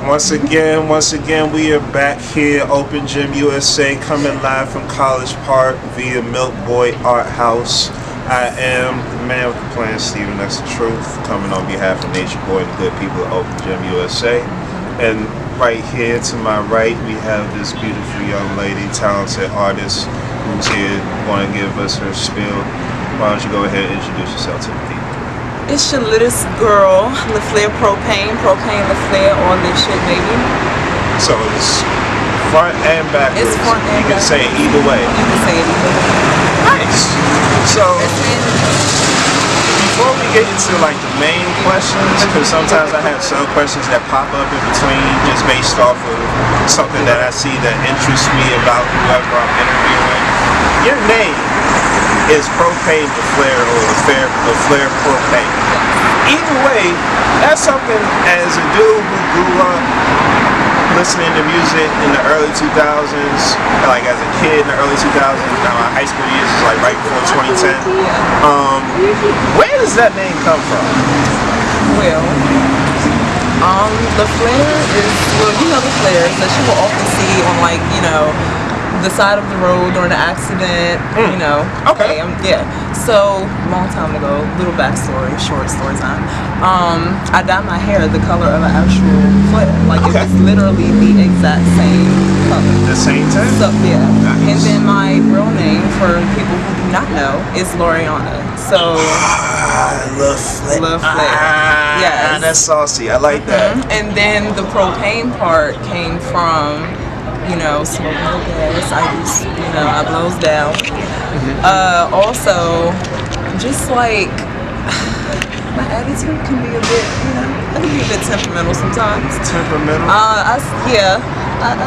Once again, we are back here, Open Gym USA, coming live from College Park via Milk Boy Art House. I am the man with the plan, Steven. That's the truth. Coming on behalf of Nature Boi and the good people of Open Gym USA. And right here to my right, we have this beautiful young lady, talented artist, who's here going to give us her spiel. Why don't you go ahead and introduce yourself to the people? It's your littest girl, L'FLAIRPROPAINE, L'FLAIR, all this shit, baby. So it's front and backwards. It's front and backwards. You can say it either way. You can say it either way. Nice. So before we get into like the main questions, because sometimes I have some questions that pop up in between just based off of something that I see that interests me about whoever I'm interviewing. Your name is Propane L'FLAIR or L'FLAIRPROPAINE. Either way, that's something as a dude who grew up listening to music in the early 2000s, like as a kid in the early 2000s, now my high school years is like right before 2010. Where does that name come from? Well, L'FLAIR is, well, you know the flares that you will often see on, like, you know, the side of the road during an accident, you know. Okay. Yeah. So, long time ago, little backstory, short story time. I dyed my hair the color of an actual flare. Like, it was literally the exact same color. The same time? So, yeah. Nice. And then my real name, for people who do not know, is Loriana. So, L'FLAIR. Yes. That's saucy. I like that. And then the propane part came from, you know, smoking no gas. I just, you know, I blows down. Also, just like, my attitude can be a bit, you know, I can be a bit temperamental sometimes. Temperamental? I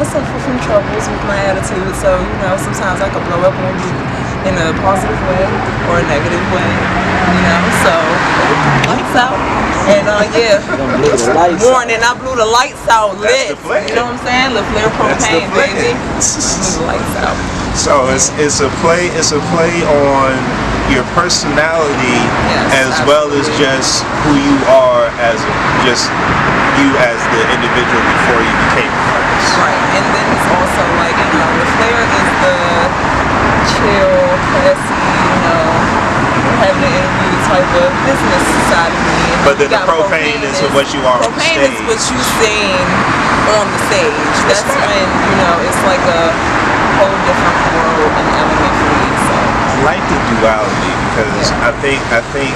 suffer from troubles with my attitude, so, you know, sometimes I can blow up on you in a positive way or a negative way, you know, so, lights out. And yeah, morning, I blew the lights out lit. You know what I'm saying? L'FLAIRPROPAINE, baby. Blew the lights out. So it's a play on your personality, as well as just who you are as just you as the individual before you became an artist. Right, and then it's also like, you know, L'FLAIR is the chill, classy, you know, having an interview type of business side of me. But then the propane is what you are on the stage. Propane is what you sing on the stage. That's when, you know, it's like a whole different world and element for me. So I like the duality because I think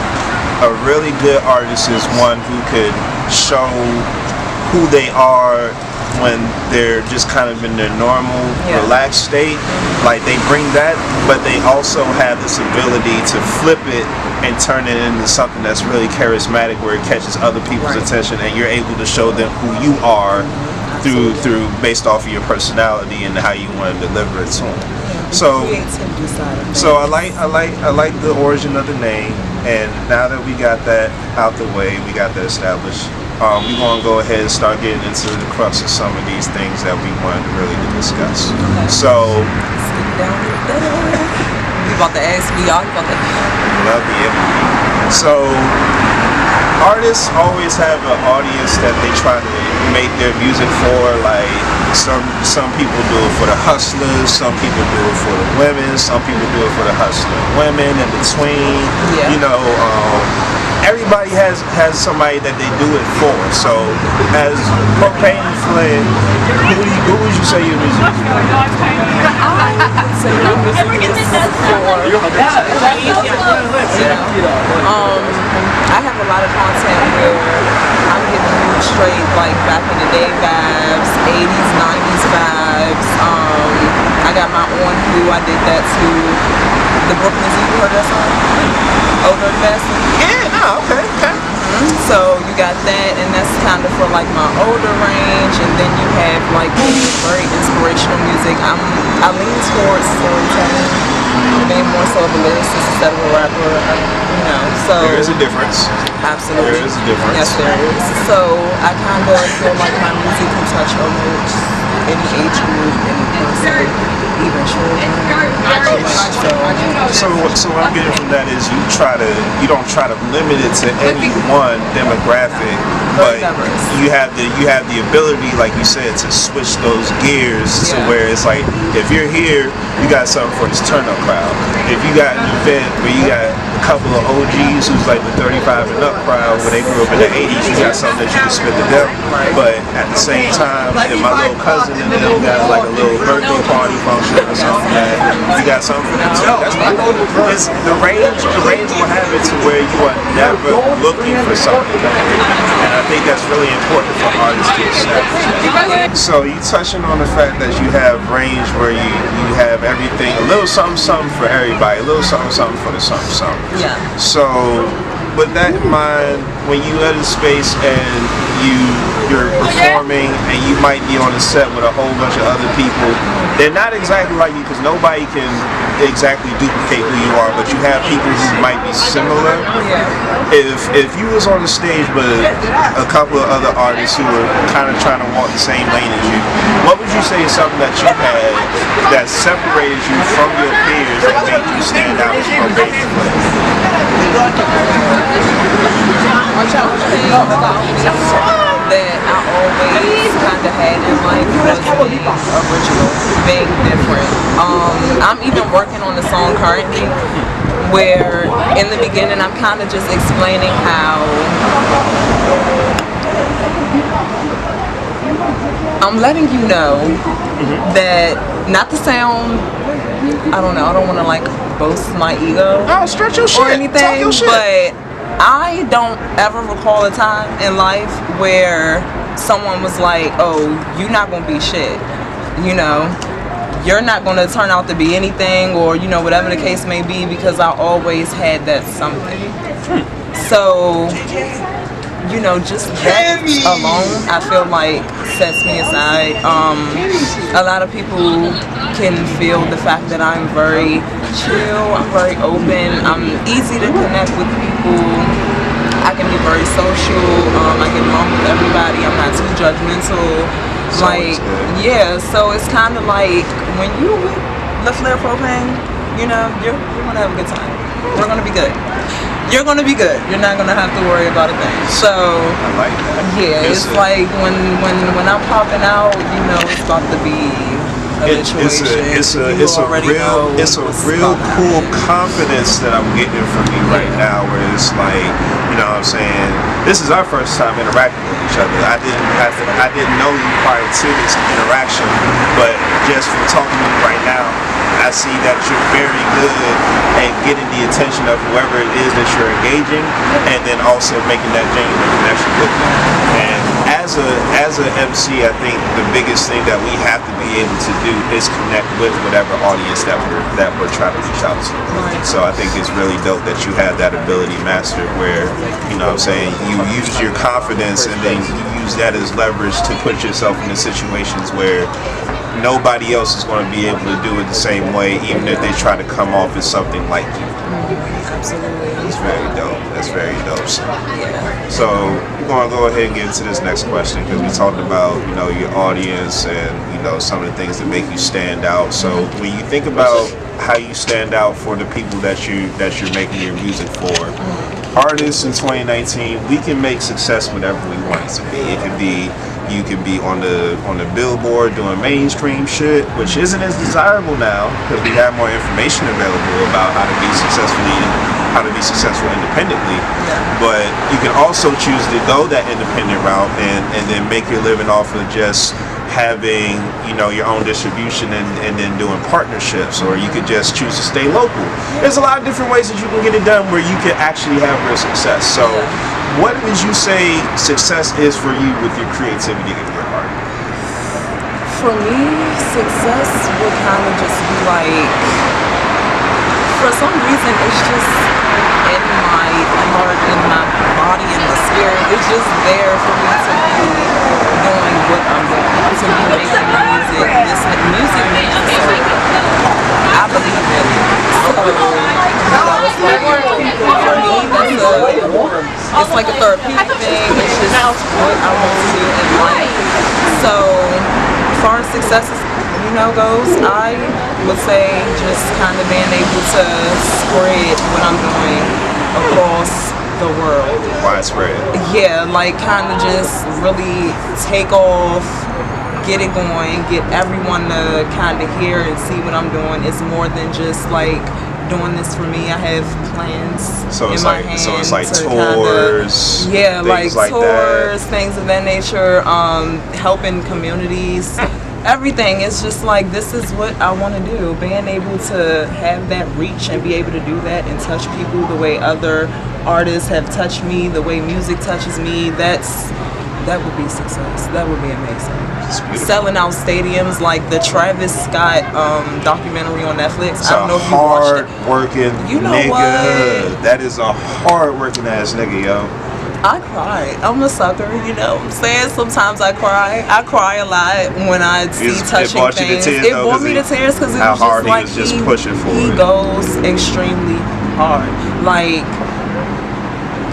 a really good artist is one who could show who they are when they're just kind of in their normal, relaxed state. Like, they bring that, but they also have this ability to flip it and turn it into something that's really charismatic, where it catches other people's attention, and you're able to show them who you are through based off of your personality and how you want to deliver it to them. So I like the origin of the name, and now that we got that out the way, we got that established. We're going to go ahead and start getting into the crux of some of these things that we wanted really to discuss. So, you about to ask me, y'all about to love the empathy. So, artists always have an audience that they try to make their music for. Like, some people do it for the hustlers, some people do it for the women, some people do it for the hustling women in between. You know, everybody has somebody that they do it for. So, as Propane L'FLAIR, who would you say your music is for? I have a lot of content where I'm giving you straight, like, back in the day vibes, 80s, 90s vibes. I got my On Who, I did that to the Brooklyn Zoo. You heard that song? Oh, Dirty Bastard? Yeah, no, okay. So you got that, and that's kind of for like my older range, and then you have like very inspirational music. I lean towards storytelling, being more so of a lyricist instead of a rapper, you know. So there is a difference. Absolutely, there is a difference. Yes, there is. So I kind of feel like my music can touch almost any age group, any person. even children. So what I'm getting from that is you don't try to limit it to any one demographic, but you have the ability, like you said, to switch those gears to where it's like, if you're here, you got something for this turn-up crowd. If you got an event where you got a couple of OGs who's like the 35 and up crowd, where they grew up in the 80s, you got something that you can spit to them. But at the same time, if my little cousin and them got like a little birthday party function or something, that you got something for them too. That's why it's the range will have it to where you are never looking for something. And I think that's really important for artists to establish that. So you touching on the fact that you have range where you have everything, a little something for everybody, a little something for the something. Yeah. So with that in mind, when you at a space and you're performing and you might be on a set with a whole bunch of other people, they're not exactly like you because nobody can exactly duplicate who you are, but you have people who might be similar. If you was on the stage with a couple of other artists who were kind of trying to walk the same lane as you, what would you say is something that you had that separated you from your peers and made you stand out from that I always kind of had in life was being original, being different. I'm even working on the song currently where in the beginning I'm kind of just explaining how I'm letting you know that, not to sound, I don't want to like boast my ego stretch your shit or anything, talk your shit. But I don't ever recall a time in life where someone was like, oh, you're not gonna be shit, you're not gonna turn out to be anything, or whatever the case may be, because I always had that something. So just that alone, I feel like sets me aside. A lot of people can feel the fact that I'm very chill, I'm very open, I'm easy to connect with people, I can be very social, I get along with everybody, I'm not too judgmental. So it's kind of like when you with L'FLAIRPROPAINE, you're gonna have a good time. We're gonna be good. You're gonna be good. You're not gonna have to worry about a thing. So I like that. Yeah, it's like when I'm popping out, it's about to be it's a real cool confidence that I'm getting from you right now, where it's like, what I'm saying, this is our first time interacting with each other. I didn't know you prior to this interaction, but just from talking to you right now, I see that you're very good at getting the attention of whoever it is that you're engaging, and then also making that genuine connection with them. And as a MC, I think the biggest thing that we have to be able to do is connect with whatever audience that we're trying to reach out to. So I think it's really dope that you have that ability mastered, where you use your confidence and then you use that as leverage to put yourself in the situations where nobody else is going to be able to do it the same way, even if they try to come off as something like you. Absolutely. That's very dope. That's very dope. So we're going to go ahead and get into this next question, because we talked about your audience and some of the things that make you stand out. So when you think about how you stand out for the people that you're making your music for, artists in 2019, we can make success whatever we want it to be. It could be, you could be on the billboard doing mainstream shit, which isn't as desirable now because we have more information available about how to be successful independently. But you can also choose to go that independent route and then make your living off of just having your own distribution and then doing partnerships, or you could just choose to stay local. There's a lot of different ways that you can get it done where you can actually have real success. So what would you say success is for you with your creativity and your art? For me, success would kind of just be like, for some reason, it's just in my heart, in my body, in my spirit. It's just there for me to be doing what I'm doing, to be making music. Music makes me so, I believe in it. So, for me, it's like a therapeutic thing. It's just what I want to do in life. So, as far as success goes, I would say just kind of being able to spread what I'm doing across the world. Widespread. Yeah, like kind of just really take off, get it going, get everyone to kind of hear and see what I'm doing. It's more than just like doing this for me. I have plans in my hand. So it's like to tours. Kinda, yeah, like tours, that. things of that nature. Helping communities. Everything. It's just like this is what I want to do. Being able to have that reach and be able to do that and touch people the way other artists have touched me, the way music touches me. That would be success. That would be amazing. Selling out stadiums like the Travis Scott documentary on Netflix. It's I don't know if you watched it. Hard-working nigga. What? That is a hard-working ass nigga, yo. I cry. I'm a sucker, you know what I'm saying? Sometimes I cry. I cry a lot when I see touching brought you to things. tears, It brought me to tears because it was hard just like he was just pushing for he it. goes extremely hard. Like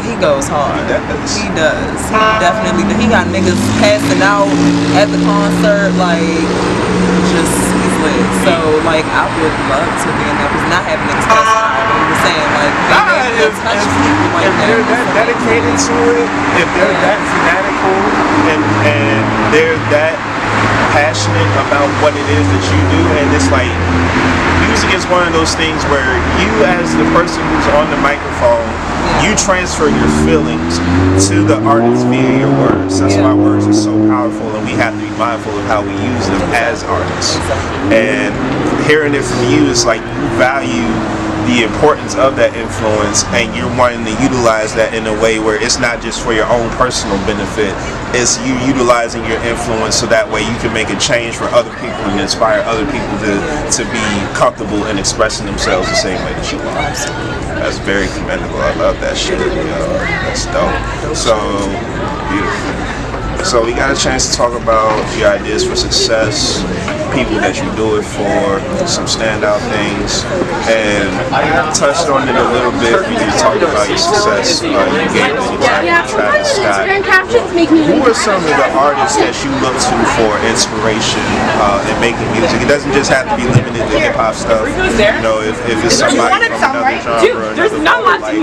he goes hard. He does. He definitely does. He got niggas passing out at the concert, like just he's lit. So like I would love to be in that position. Not having niggas passing out, but I'm just saying like being able to touch people like if that. they're that dedicated to it, if they're that fanatical and they're that passionate about what it is that you do, and it's like music is one of those things where you as the person who's on the microphone, you transfer your feelings to the artist via your words. That's why words are so powerful, and we have to be mindful of how we use them as artists. And hearing it from you is like you value the importance of that influence, and you're wanting to utilize that in a way where it's not just for your own personal benefit, it's you utilizing your influence so that way you can make a change for other people and inspire other people to be comfortable in expressing themselves the same way that you are. That's very commendable. I love that shit. That's dope. So beautiful. So we got a chance to talk about your ideas for success, people that you do it for, some standout things, and I touched on it a little bit when you talked about your success. You gave an example of Travis Scott. Who are some of the artists that you look to for inspiration in making music? It doesn't just have to be limited to hip hop stuff. You know, if it's somebody from another genre, another part of life,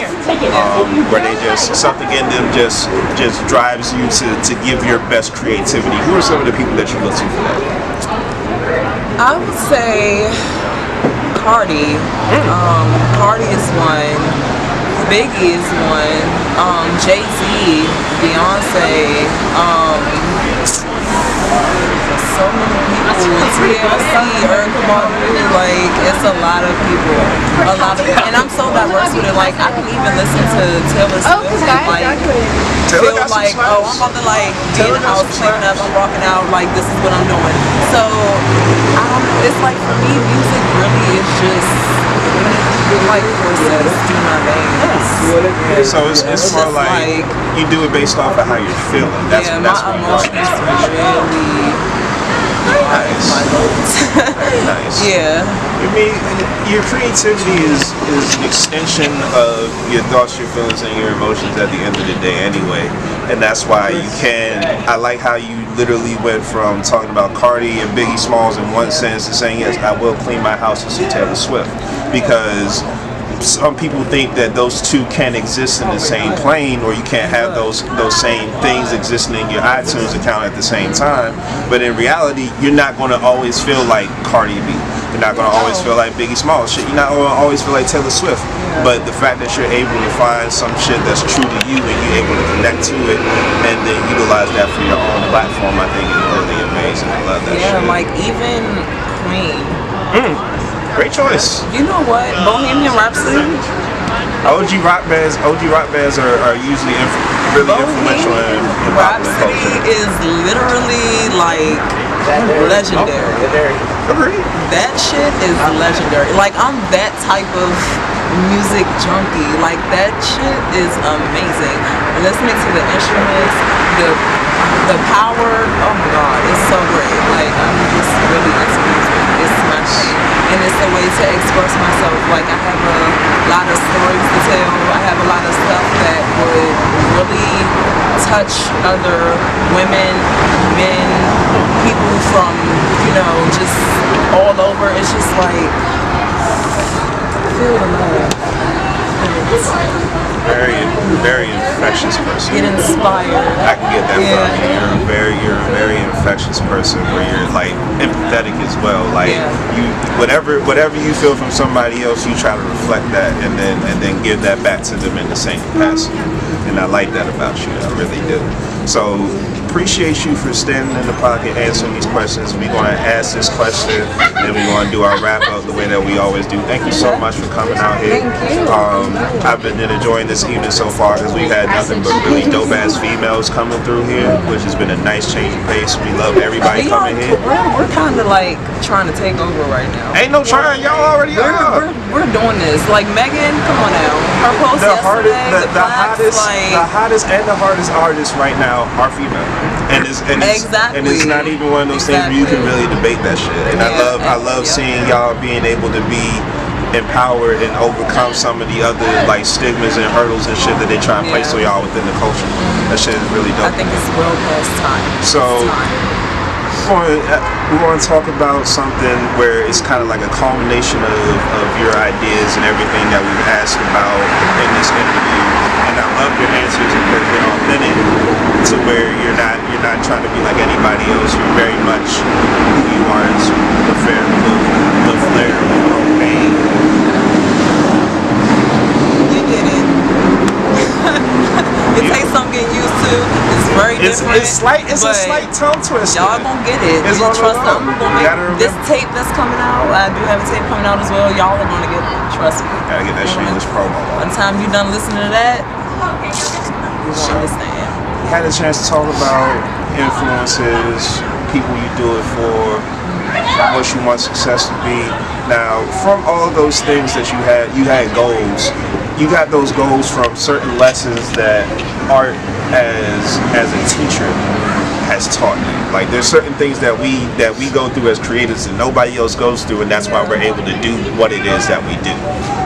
where they just something in them just drives you to give your best creativity. Who are some of the people that you look to for that? I would say Cardi. Cardi is one. Biggie is one. Jay-Z, Beyonce. So many people. TLC, Erykah Badu. Like it's a lot of people. And I'm so diverse with it. Like I can even listen to Taylor Swift. Like feel like, oh, I'm about to like be in the house cleaning up, I'm rocking out, like this is what I'm doing. So it's like for me, music really is just like courses through my veins. So it's more like you do it based off of how you're feeling. That's my what emotions really nice. Very nice. Yeah. I mean, your creativity is an extension of your thoughts, your feelings, and your emotions at the end of the day anyway. And that's why you can, I like how you literally went from talking about Cardi and Biggie Smalls in one sense to saying, yes, I will clean my house to see Taylor Swift. Because some people think that those two can't exist in the same plane, or you can't have those same things existing in your iTunes account at the same time. But in reality, you're not going to always feel like Cardi B. You're not going to always feel like Biggie Smalls. Shit, you're not going to always feel like Taylor Swift. But the fact that you're able to find some shit that's true to you and you're able to connect to it and then utilize that for your own platform, I think is really amazing. I love that shit. Yeah, like even Queen. Great choice. You know what? Bohemian Rhapsody. OG rock bands are usually really influential in popular Rhapsody culture. is literally like legendary. Agreed. That shit is legendary. Like I'm that type of music junkie. Like that shit is amazing. Listening to the instruments, the power. Oh my god, it's so great. Like I'm just really into music. It's my shit. And it's a way to express myself. Like I have a lot of stories to tell. I have a lot of stuff that would really touch other women men, people from, you know, just all over. It's just like, feel the love. Very infectious person. Get inspired. I can get that from you. You're a very infectious person where you're like empathetic as well. Like you, whatever you feel from somebody else, you try to reflect that and then give that back to them in the same capacity. And I like that about you. I really do. So appreciate you for standing in the pocket answering these questions. We're going to ask this question and we're going to do our wrap up the way that we always do. Thank you so much for coming out here. Thank you. I've been enjoying this evening so far because we've had nothing but really dope ass females coming through here, which has been a nice change of pace. We love everybody coming here. We're kind of like trying to take over right now. Ain't no trying, y'all already are. We're doing this. Like Megan, come on now. Her post The yesterday, hottest and the hardest artists right now are female. And it's not even one of those things where you can really debate that shit. And I love seeing y'all being able to be empowered and overcome some of the other like stigmas and hurdles and shit that they try and place on y'all within the culture. That shit is really dope. I think it's well past time. So we want to talk about something where it's kind of like a culmination of your ideas and everything that we've asked about in this interview. And I love your answers because they're authentic to where you're not trying to be like anybody else. You're very much who you are as the flair propane. You get it. It takes some getting used to. It's very different. It's a slight tongue twist. Y'all gonna get it. It's You trust know. I'm gonna make this tape that's coming out. I do have a tape coming out as well. Y'all are gonna get it. Trust me. Gotta get that shameless promo. By the time you're done listening to that, you won't understand. We had a chance to talk about influences, people you do it for, what you want success to be. Now, from all those things that you had goals. You got those goals from certain lessons that art as a teacher has taught you. Like there's certain things that we go through as creators and nobody else goes through, and that's why we're able to do what it is that we do.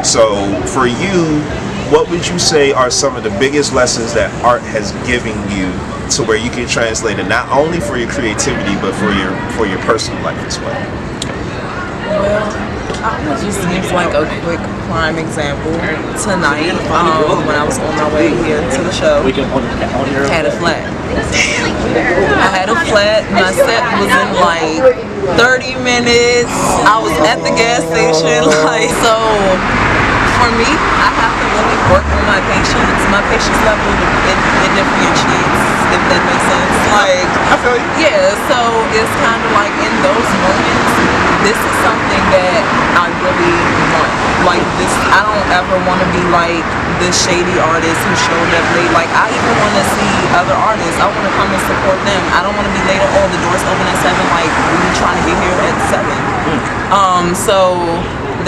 So for you, what would you say are some of the biggest lessons that art has given you to where you can translate it not only for your creativity but for your personal life as well? Well, it just seems like a quick prime example. Tonight, when I was on my way here to the show, I had a flat. I had a flat. My set was in like 30 minutes. I was at the gas station. Like, so for me, I have to really work on my patience. My patience level, it differentiates, if that makes sense. Like, I feel you. Yeah, so it's kind of like in those moments, this is something that I really want. Like this, I don't ever want to be like the shady artist who showed up late. Like I even want to see other artists. I want to come and support them. I don't want to be late at all. The doors open at 7. Like we trying to get here at 7. So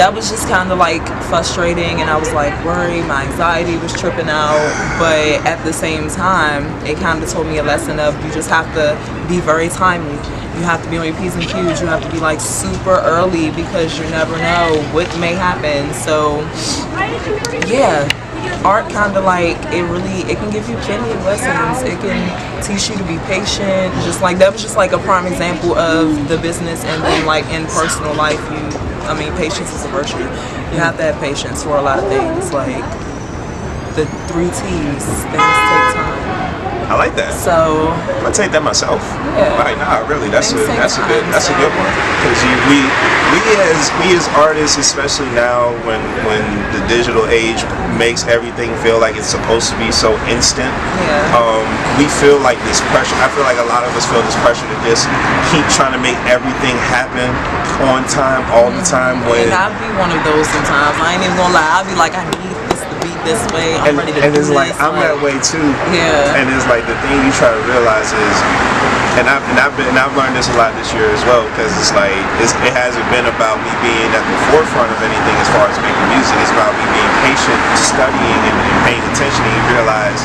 that was just kind of like frustrating, and I was like worried. My anxiety was tripping out, but at the same time, it kind of told me a lesson of you just have to be very timely. You have to be on your P's and Q's. You have to be like super early because you never know what may happen. So yeah, art kind of like it can give you plenty of lessons. It can teach you to be patient. Just like that was just like a prime example of the business, and then like in personal life, patience is a virtue. You have to have patience for a lot of things. Like the 3 T's, things take time. I like that. So I'm gonna take that myself. Yeah. Like, nah, really, that's a good one. Because we as artists, especially now when the digital age makes everything feel like it's supposed to be so instant. Yeah. We feel like this pressure. I feel like a lot of us feel this pressure to just keep trying to make everything happen on time, all the time. When and I'll be one of those sometimes. I ain't even gonna lie. I'll be like, I need this to be this way. I'm ready to do this. And it's like I'm that way too. Yeah. And it's like the thing you try to realize is, and I've learned this a lot this year as well, because it's like it hasn't been about me being at the forefront of anything as far as making music. It's about me being patient, studying, and paying attention. And you realize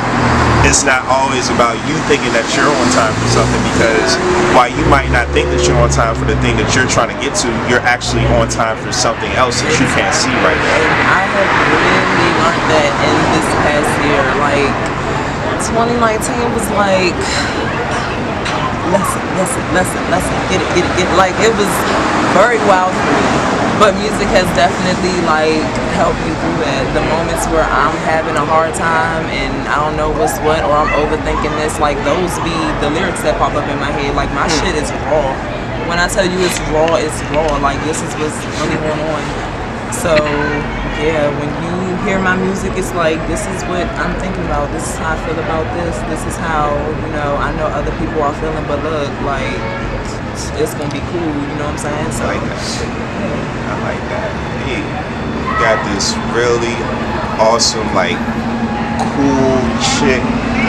it's not always about you thinking that you're on time for something, because while you might not think that you're on time for the thing that you're trying to get to, you're actually on time for something else that you can't see right now. And I have really learned that in this past year. Like 2019 was like lessons. listen, get it. Like, it was very wild for me. But music has definitely, like, helped me through that. The moments where I'm having a hard time and I don't know what's what, or I'm overthinking this, like, those be the lyrics that pop up in my head. Like, my shit is raw. When I tell you it's raw, it's raw. Like, this is what's really going on. So, yeah, when you hear my music, it's like, this is what I'm thinking about. This is how I feel about this. This is how, you know, I know other people are feeling, but look, like, it's gonna be cool, you know what I'm saying? So, I like that. Yeah. I like that. Hey, you got this really awesome, like, cool chick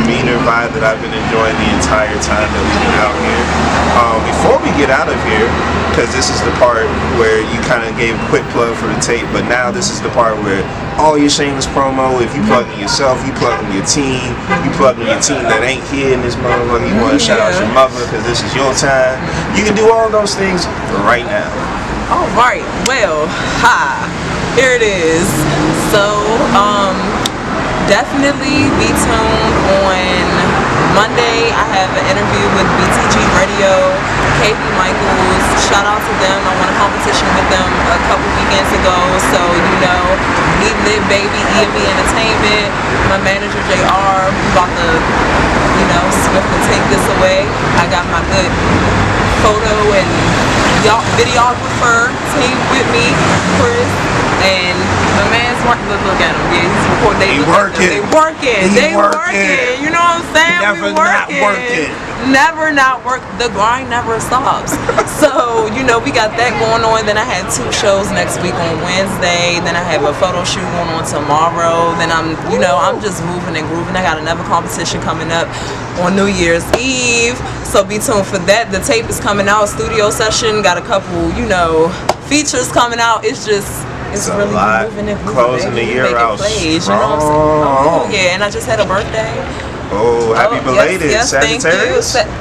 meaner vibe that I've been enjoying the entire time that we've been out here. Before we get out of here, because this is the part where you kind of gave a quick plug for the tape, but now this is the part where all your shameless promo, if you plug in yourself, you plug in your team, you plug in your team that ain't here in this motherfucker, you want to shout out your mother because this is your time, you can do all those things right now. All right, well, here it is. So, definitely be tuned on Monday. I have an interview with BTG Radio, KB Michaels. Shout out to them. I won a competition with them a couple weekends ago. So, you know, we live, baby, E&B Entertainment. My manager, JR, about to, you know, swiftly take this away. I got my good photo and videographer team with me, Chris. And my man's working. Look at him. Yeah, he's recording. They working. They working. You know what I'm saying? Never not working. Never not work. The grind never stops. So, you know, we got that going on. Then I had 2 shows next week on Wednesday. Then I have a photo shoot going on tomorrow. Then I'm just moving and grooving. I got another competition coming up on New Year's Eve. So be tuned for that. The tape is coming out. Studio session. Got a couple, you know, features coming out. It's really moving and grooving. Closing the year out strong. You know what I'm saying? Oh, yeah, and I just had a birthday. Oh, happy belated, yes, Sagittarius. Thank you.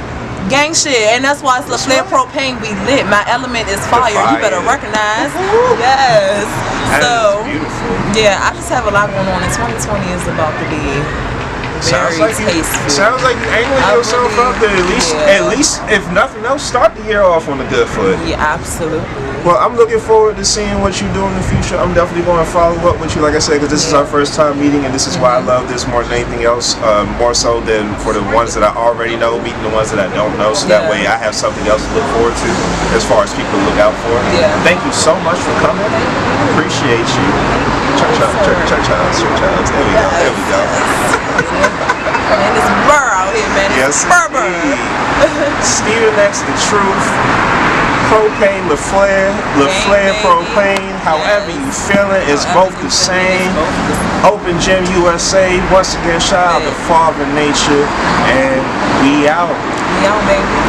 Gang shit, and that's why it's L'FLAIRPROPAINE. We lit. My element is fire. You better recognize. Yes. That so is beautiful. Yeah, I just have a lot going on. And 2020 is about to be very tasteful. Sounds like you angling yourself up there. At least, if nothing else, start the year off on a good foot. Yeah, absolutely. Well, I'm looking forward to seeing what you do in the future. I'm definitely going to follow up with you, like I said, because this is our first time meeting, and this is why I love this more than anything else, more so than for the ones that I already know, meeting the ones that I don't know, so that way I have something else to look forward to as far as people to look out for. Yeah. Thank you so much for coming. Appreciate you. Church. There we go. Man, it's burr out here, man. It's burr. Steven X, The Truth. Propane, L'FLAIRPROPAINE, however you feel it, it's both the same. Open Gym USA, once again, shout out to Father Nature, and we out. We out, baby.